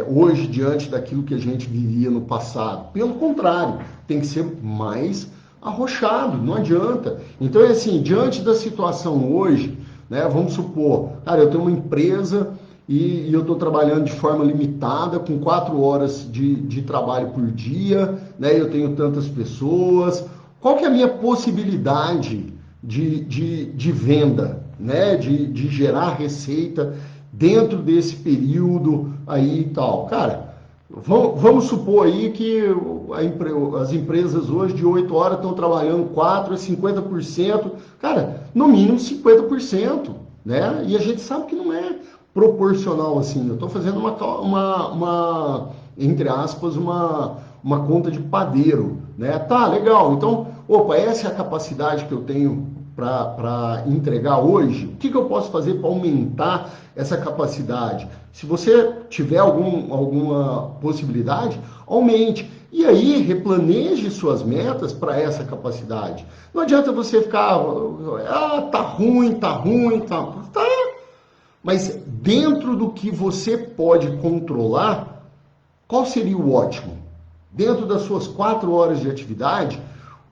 hoje diante daquilo que a gente vivia no passado. Pelo contrário, tem que ser mais arrochado, não adianta. Então, assim, diante da situação hoje, né, vamos supor, cara, eu tenho uma empresa e eu estou trabalhando de forma limitada, com 4 horas de trabalho por dia, né, eu tenho tantas pessoas. Qual que é a minha possibilidade de venda, né, de gerar receita dentro desse período aí e tal? Cara, vamos supor aí que as empresas hoje de 8 horas estão trabalhando 4 a 50%, cara, no mínimo 50%, né? E a gente sabe que não é proporcional assim. Eu estou fazendo entre aspas, uma conta de padeiro, né? Tá, legal. Então, opa, essa é a capacidade que eu tenho para entregar hoje? O que eu posso fazer para aumentar essa capacidade? Se você tiver alguma possibilidade, aumente. E aí, replaneje suas metas para essa capacidade. Não adianta você ficar, tá ruim. Mas dentro do que você pode controlar, qual seria o ótimo? Dentro das suas 4 horas de atividade,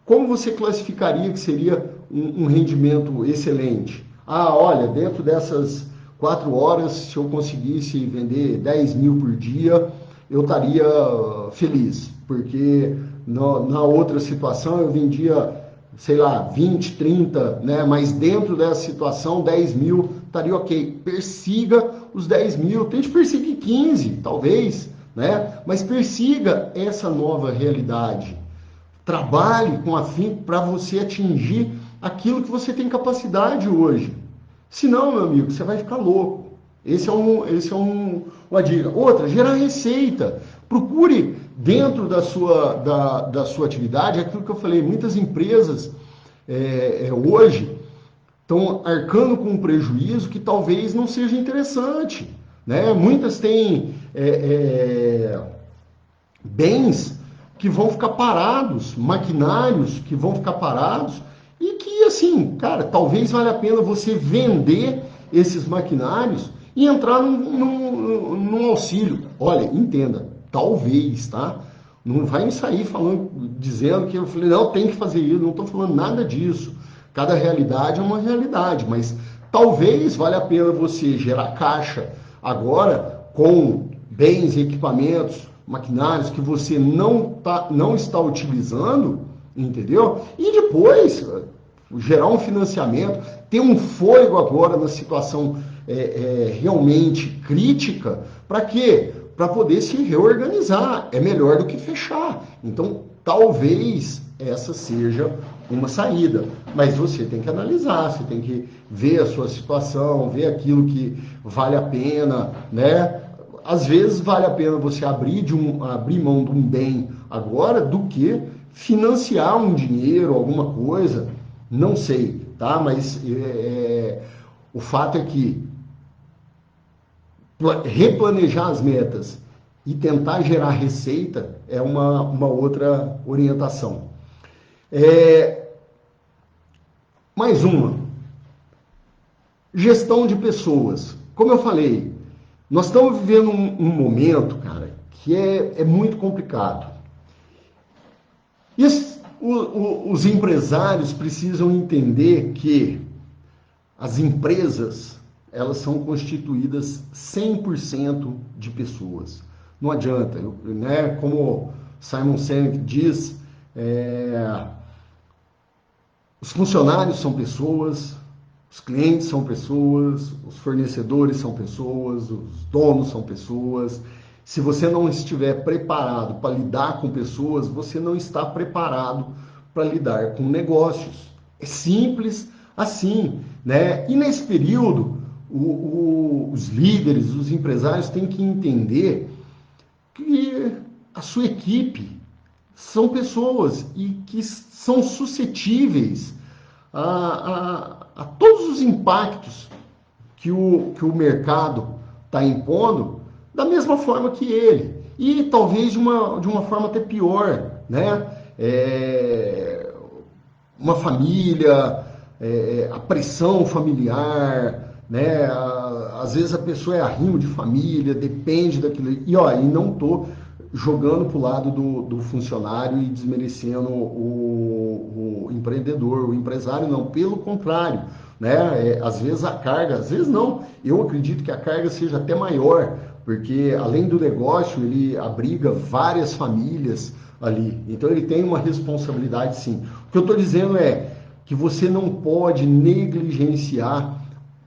como você classificaria que seria um rendimento excelente? Olha, dentro dessas 4 horas, se eu conseguisse vender 10 mil por dia, eu estaria feliz, porque na outra situação eu vendia, sei lá, 20, 30, né? Mas dentro dessa situação, 10 mil estaria ok. Persiga os 10 mil, tente perseguir 15, talvez, né? Mas persiga essa nova realidade. Trabalhe com afinco para você atingir aquilo que você tem capacidade hoje. Senão, meu amigo, você vai ficar louco. Esse é uma dica. Outra, gerar receita. Procure dentro da sua atividade, aquilo que eu falei, muitas empresas hoje estão arcando com um prejuízo que talvez não seja interessante. Né? Muitas têm bens que vão ficar parados, maquinários que vão ficar parados e que, assim, cara, talvez valha a pena você vender esses maquinários e entrar num auxílio. Olha, entenda, talvez, tá? Não vai me sair dizendo que eu falei, não, tem que fazer isso, não estou falando nada disso. Cada realidade é uma realidade, mas talvez valha a pena você gerar caixa agora com bens e equipamentos, maquinários que você não está utilizando, entendeu? E depois gerar um financiamento, ter um fôlego agora na situação realmente crítica, para quê? Para poder se reorganizar. É melhor do que fechar. Então, talvez essa seja uma saída. Mas você tem que analisar, você tem que ver a sua situação, ver aquilo que vale a pena, né? Às vezes vale a pena você abrir mão de um bem agora do que financiar um dinheiro, alguma coisa, não sei, tá? Mas o fato é que replanejar as metas e tentar gerar receita é uma outra orientação. Mais uma. Gestão de pessoas. Como eu falei, nós estamos vivendo um momento, cara, que é muito complicado. Os empresários precisam entender que as empresas, elas são constituídas 100% de pessoas. Não adianta, né? Como Simon Sinek diz, os funcionários são pessoas, os clientes são pessoas, os fornecedores são pessoas, os donos são pessoas. Se você não estiver preparado para lidar com pessoas, você não está preparado para lidar com negócios. É simples assim, né? E nesse período, os líderes, os empresários têm que entender que a sua equipe são pessoas e que são suscetíveis a todos os impactos que o mercado está impondo, da mesma forma que ele. E talvez de uma forma até pior, né? Uma família, a pressão familiar, né? Às vezes a pessoa é arrimo de família, depende daquilo. E não estou jogando para o lado do funcionário e desmerecendo o empreendedor, o empresário, não. Pelo contrário, né? Às vezes a carga, às vezes não. Eu acredito que a carga seja até maior, porque além do negócio, ele abriga várias famílias ali. Então ele tem uma responsabilidade, sim. O que eu estou dizendo é que você não pode negligenciar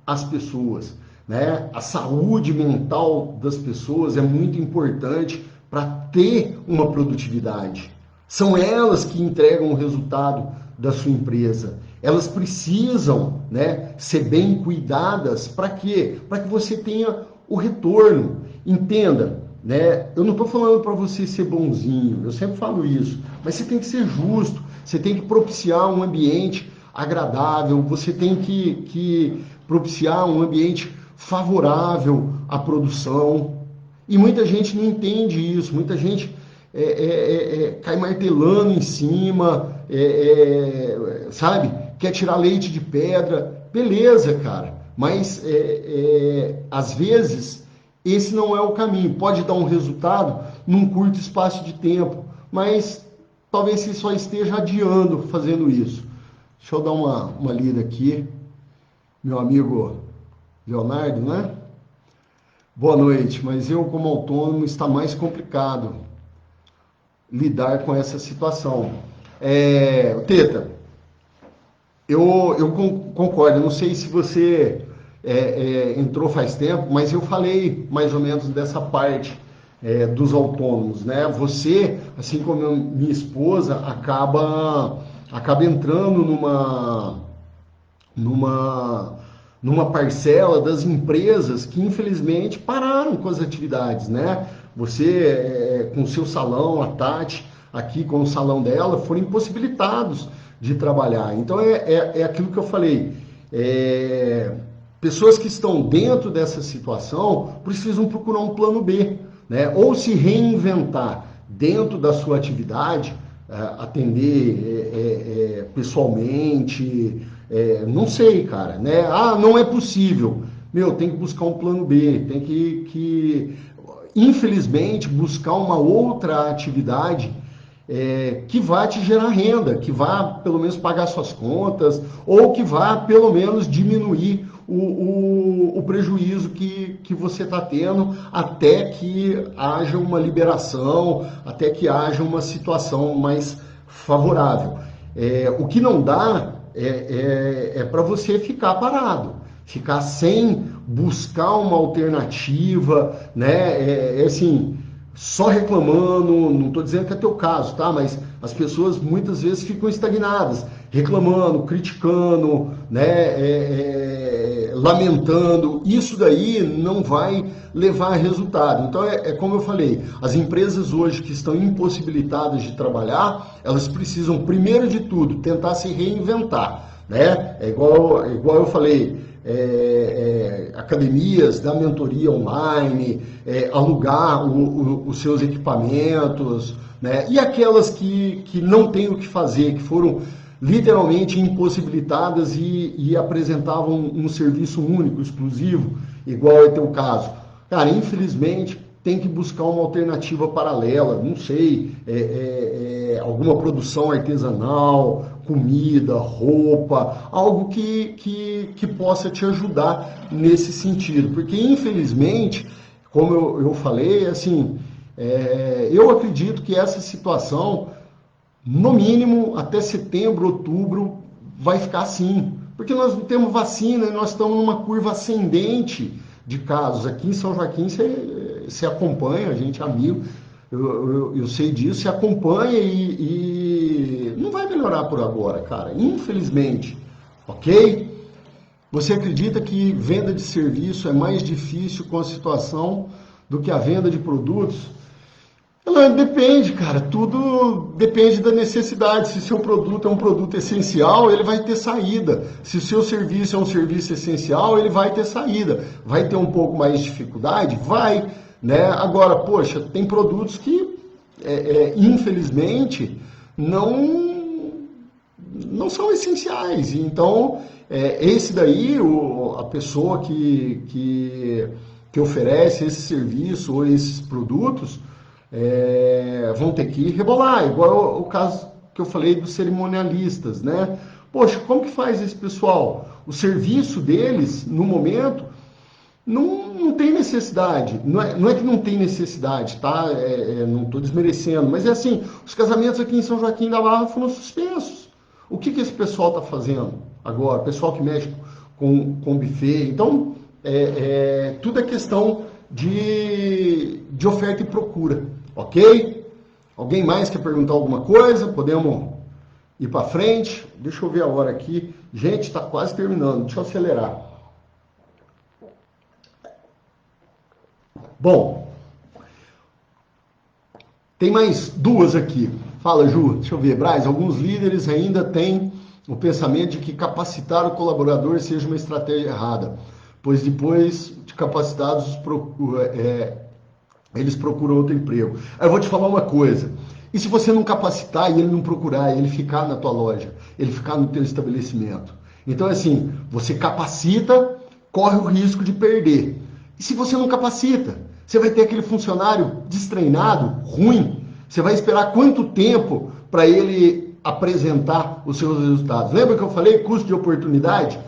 as pessoas, né? A saúde mental das pessoas é muito importante para ter uma produtividade. São elas que entregam o resultado da sua empresa. Elas precisam, né, ser bem cuidadas. Para quê? Para que você tenha o retorno. Entenda, né? Eu não estou falando para você ser bonzinho, eu sempre falo isso, mas você tem que ser justo, você tem que propiciar um ambiente agradável, você tem que propiciar um ambiente favorável à produção. E muita gente não entende isso, muita gente cai martelando em cima, sabe? Quer tirar leite de pedra. Beleza, cara, mas às vezes esse não é o caminho. Pode dar um resultado num curto espaço de tempo, mas talvez você só esteja adiando fazendo isso. Deixa eu dar uma lida aqui. Meu amigo Leonardo, né? Boa noite, mas eu como autônomo está mais complicado lidar com essa situação. Teta, eu concordo, eu não sei se você entrou faz tempo, mas eu falei mais ou menos dessa parte dos autônomos, né? Você, assim como minha esposa, acaba entrando numa parcela das empresas que infelizmente pararam com as atividades, né? Você, com o seu salão, a Tati, aqui com o salão dela, foram impossibilitados de trabalhar. Então é aquilo que eu falei. Pessoas que estão dentro dessa situação precisam procurar um plano B, né? Ou se reinventar dentro da sua atividade, atender pessoalmente, não sei, cara, né? Ah, não é possível. Meu, tem que buscar um plano B, tem que infelizmente, buscar uma outra atividade que vá te gerar renda, que vá pelo menos pagar suas contas, ou que vá pelo menos diminuir o prejuízo que você está tendo até que haja uma liberação, até que haja uma situação mais favorável. O que não dá para você ficar parado, ficar sem buscar uma alternativa, né? Assim, só reclamando, não estou dizendo que é teu caso, tá? Mas as pessoas muitas vezes ficam estagnadas, reclamando, criticando, né? Lamentando. Isso daí não vai levar a resultado. Então como eu falei, as empresas hoje que estão impossibilitadas de trabalhar, elas precisam primeiro de tudo tentar se reinventar, né? Igual eu falei. Academias, da mentoria online, alugar os seus equipamentos, né? E aquelas que não têm o que fazer, que foram literalmente impossibilitadas e apresentavam um serviço único, exclusivo, igual é teu caso. Cara, infelizmente tem que buscar uma alternativa paralela, não sei, alguma produção artesanal, comida, roupa, algo que possa te ajudar nesse sentido. Porque, infelizmente, como eu falei, assim, eu acredito que essa situação, no mínimo, até setembro, outubro, vai ficar assim. Porque nós não temos vacina e nós estamos numa curva ascendente de casos. Aqui em São Joaquim, você acompanha, a gente é amigo, eu sei disso, se acompanha e não vai melhorar por agora, cara, infelizmente, ok? Você acredita que venda de serviço é mais difícil com a situação do que a venda de produtos? Depende, cara, tudo depende da necessidade. Se seu produto é um produto essencial, ele vai ter saída. Se o seu serviço é um serviço essencial, ele vai ter saída. Vai ter um pouco mais de dificuldade? Vai, né? Agora, poxa, tem produtos que, infelizmente, não são essenciais. Então, esse daí, a pessoa que oferece esse serviço ou esses produtos, vão ter que rebolar, igual o caso que eu falei dos cerimonialistas, né? Poxa, como que faz esse pessoal? O serviço deles, no momento, não tem necessidade. Não é que não tem necessidade, tá? Não estou desmerecendo, mas é assim, os casamentos aqui em São Joaquim da Barra foram suspensos. O que esse pessoal está fazendo agora? O pessoal que mexe com buffet. Então, tudo é questão de oferta e procura. Ok? Alguém mais quer perguntar alguma coisa? Podemos ir para frente? Deixa eu ver a hora aqui. Gente, está quase terminando. Deixa eu acelerar. Bom, tem mais duas aqui. Fala, Ju. Deixa eu ver. Braz, alguns líderes ainda têm o pensamento de que capacitar o colaborador seja uma estratégia errada, pois depois de capacitados eles procuram outro emprego. Aí eu vou te falar uma coisa, e se você não capacitar e ele não procurar, ele ficar na tua loja, ele ficar no teu estabelecimento? Então, assim, você capacita, corre o risco de perder. E se você não capacita, você vai ter aquele funcionário destreinado, ruim, você vai esperar quanto tempo para ele apresentar os seus resultados? Lembra que eu falei custo de oportunidade?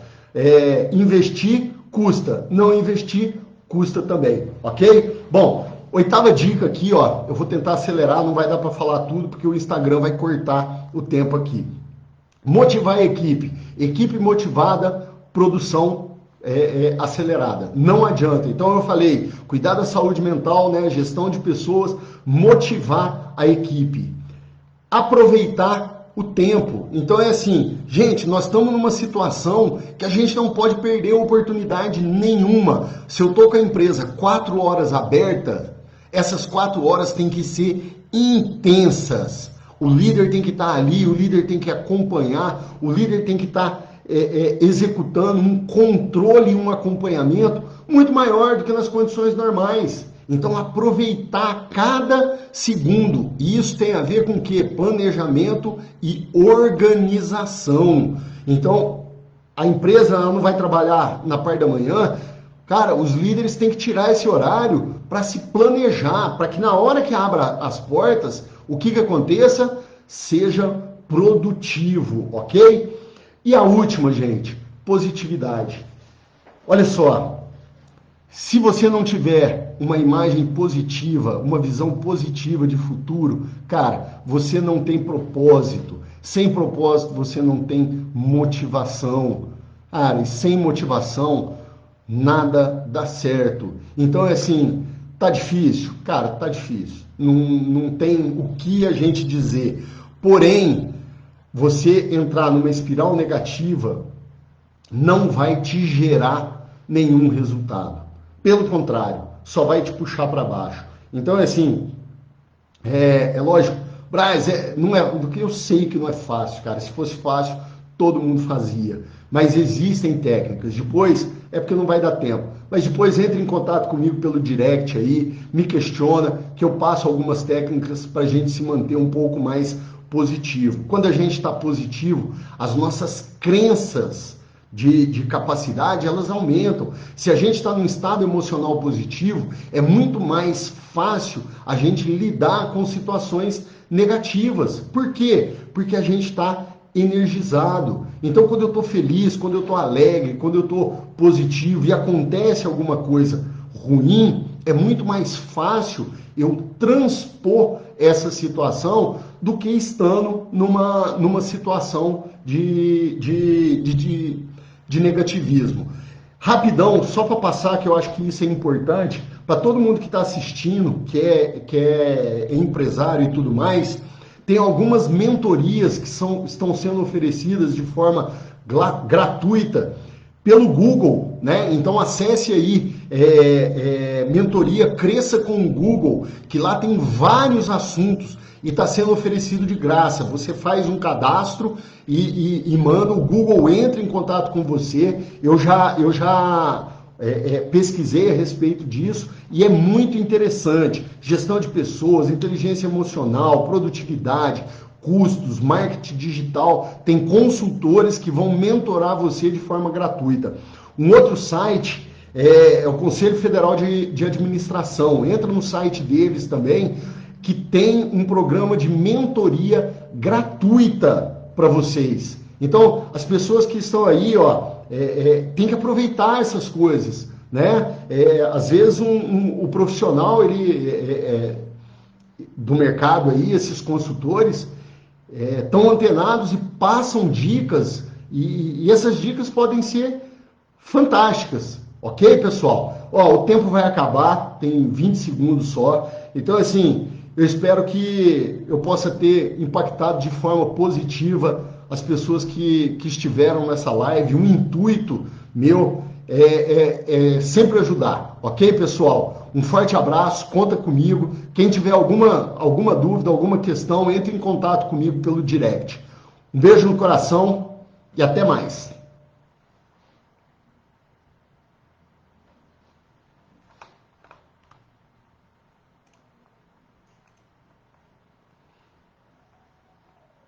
Investir custa, não investir custa também, ok? Bom, oitava dica aqui, ó, eu vou tentar acelerar, não vai dar para falar tudo porque o Instagram vai cortar o tempo aqui. Motivar a equipe. Equipe motivada, produção acelerada. Não adianta. Então eu falei, cuidar da saúde mental, né, gestão de pessoas, motivar a equipe. Aproveitar o tempo. Então é assim, gente, nós estamos numa situação que a gente não pode perder oportunidade nenhuma. Se eu estou com a empresa 4 horas aberta, essas 4 horas têm que ser intensas. O líder tem que estar ali, o líder tem que acompanhar, o líder tem que estar executando um controle e um acompanhamento muito maior do que nas condições normais. Então, aproveitar cada segundo. E isso tem a ver com o quê? Planejamento e organização. Então, a empresa ela não vai trabalhar na parte da manhã. Cara, os líderes têm que tirar esse horário para se planejar, para que na hora que abra as portas, o que aconteça? Seja produtivo, ok? E a última, gente, positividade. Olha só, se você não tiver uma imagem positiva, uma visão positiva de futuro, cara, você não tem propósito. Sem propósito, você não tem motivação. Cara, e sem motivação, nada dá certo. Então é assim, tá difícil? Cara, tá difícil. Não tem o que a gente dizer. Porém, você entrar numa espiral negativa não vai te gerar nenhum resultado. Pelo contrário, só vai te puxar para baixo. Então é assim, é lógico, Braz, não é, porque eu sei que não é fácil, cara. Se fosse fácil, todo mundo fazia. Mas existem técnicas. Depois, é porque não vai dar tempo. Mas depois entre em contato comigo pelo direct aí, me questiona, que eu passo algumas técnicas para a gente se manter um pouco mais positivo. Quando a gente está positivo, as nossas crenças de capacidade, elas aumentam. Se a gente está num estado emocional positivo, é muito mais fácil a gente lidar com situações negativas. Por quê? Porque a gente está energizado. Então, quando eu estou feliz, quando eu estou alegre, quando eu estou positivo e acontece alguma coisa ruim, é muito mais fácil eu transpor essa situação do que estando numa situação de negativismo. Rapidão, só para passar, que eu acho que isso é importante, para todo mundo que está assistindo, que é empresário e tudo mais, tem algumas mentorias que estão sendo oferecidas de forma gratuita pelo Google, né? Então acesse aí, mentoria Cresça com o Google, que lá tem vários assuntos e está sendo oferecido de graça. Você faz um cadastro e manda, o Google entra em contato com você. Eu já pesquisei a respeito disso e é muito interessante. Gestão de pessoas, inteligência emocional, produtividade, custos, marketing digital. Tem consultores que vão mentorar você de forma gratuita. Um outro site é o Conselho Federal de Administração. Entra no site deles também, que tem um programa de mentoria gratuita para vocês. Então, as pessoas que estão aí, ó, tem que aproveitar essas coisas, né? Às vezes o profissional do mercado aí, esses consultores, estão antenados e passam dicas, e essas dicas podem ser fantásticas, ok, pessoal? Ó, o tempo vai acabar, tem 20 segundos só, então assim, eu espero que eu possa ter impactado de forma positiva as pessoas que estiveram nessa live. O intuito meu é sempre ajudar, ok, pessoal? Um forte abraço, conta comigo. Quem tiver alguma dúvida, alguma questão, entre em contato comigo pelo direct. Um beijo no coração e até mais.